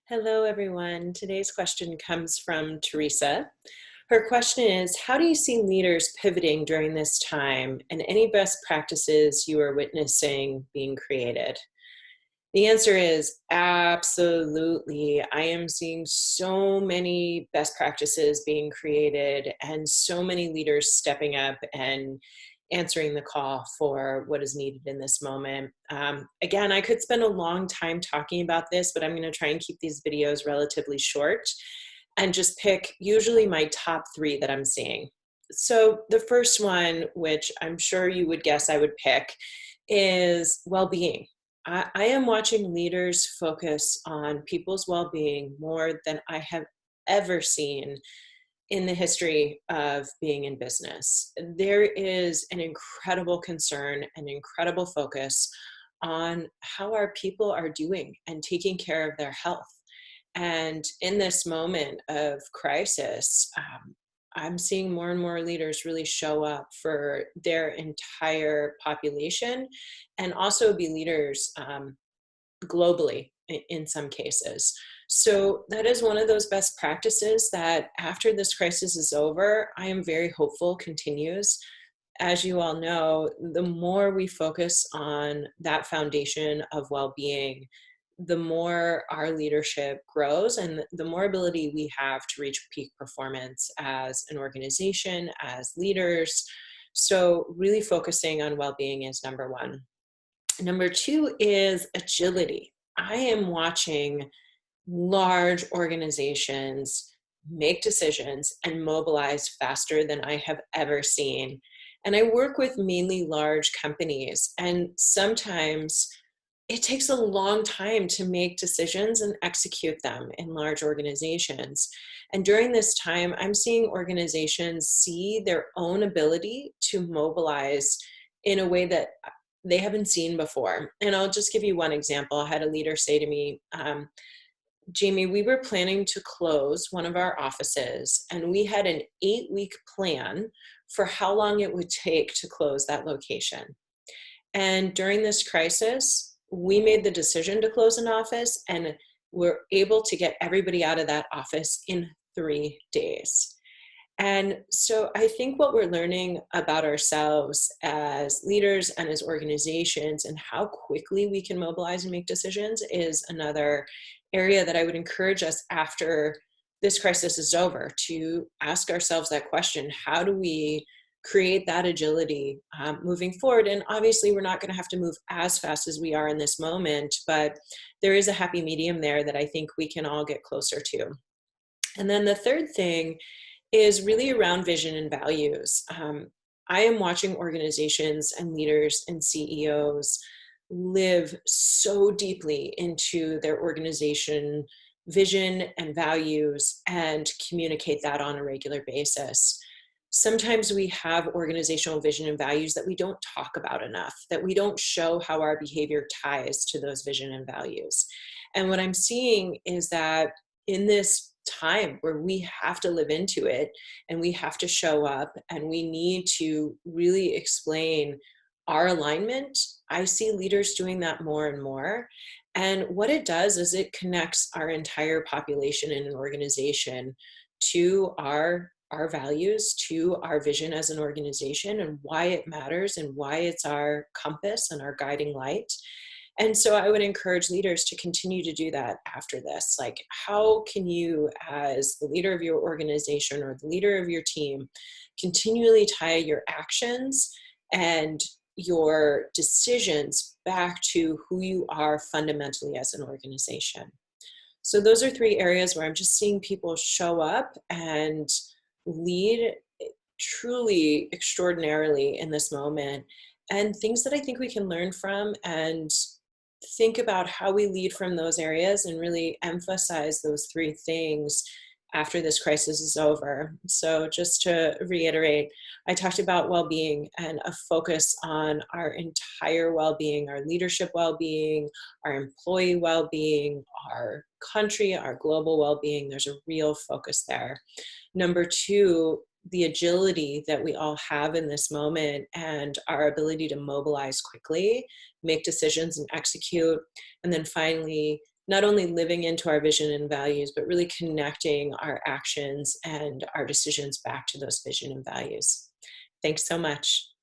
Hello, everyone. Today's question comes from Teresa. Her question is, how do you see leaders pivoting during this time and any best practices you are witnessing being created? The answer is absolutely. I am seeing so many best practices being created and so many leaders stepping up and answering the call for what is needed in this moment. Again, I could spend a long time talking about this, but I'm going to try and keep these videos relatively short and just pick usually my top three that I'm seeing. So the first one, which I'm sure you would guess I would pick, is well-being. I am watching leaders focus on people's well-being more than I have ever seen in the history of being in business. There is an incredible concern and incredible focus on how our people are doing and taking care of their health. And in this moment of crisis, I'm seeing more and more leaders really show up for their entire population and also be leaders globally in some cases. So that is one of those best practices that after this crisis is over, I am very hopeful continues. As you all know, the more we focus on that foundation of well-being, the more our leadership grows and the more ability we have to reach peak performance as an organization, as leaders. So really focusing on well-being is number one. Number two is agility. I am watching large organizations make decisions and mobilize faster than I have ever seen. And I work with mainly large companies, and sometimes it takes a long time to make decisions and execute them in large organizations. And during this time, I'm seeing organizations see their own ability to mobilize in a way that they haven't seen before. And I'll just give you one example. I had a leader say to me, Jamie, we were planning to close one of our offices, and we had an 8-week plan for how long it would take to close that location. And during this crisis, we made the decision to close an office, and we're able to get everybody out of that office in 3 days. And so I think what we're learning about ourselves as leaders and as organizations and how quickly we can mobilize and make decisions is another area that I would encourage us after this crisis is over to ask ourselves that question. How do we create that agility moving forward? And obviously we're not going to have to move as fast as we are in this moment, but there is a happy medium there that I think we can all get closer to. And then the third thing is really around vision and values. I am watching organizations and leaders and CEOs live so deeply into their organization vision and values and communicate that on a regular basis. Sometimes we have organizational vision and values that we don't talk about enough, that we don't show how our behavior ties to those vision and values. And what I'm seeing is that in this time where we have to live into it and we have to show up and we need to really explain our alignment, I see leaders doing that more and more. And what it does is it connects our entire population in an organization to our values, to our vision as an organization and why it matters and why it's our compass and our guiding light. And so I would encourage leaders to continue to do that after this. Like, how can you, as the leader of your organization or the leader of your team, continually tie your actions and your decisions back to who you are fundamentally as an organization? So those are three areas where I'm just seeing people show up and lead truly extraordinarily in this moment, and things that I think we can learn from and think about how we lead from those areas and really emphasize those three things after this crisis is over. So just to reiterate, I talked about well-being and a focus on our entire well-being, our leadership well-being, our employee well-being, our country, our global well-being. There's a real focus there. Number two, the agility that we all have in this moment and our ability to mobilize quickly, make decisions and execute. And then finally, not only living into our vision and values, but really connecting our actions and our decisions back to those vision and values. Thanks so much.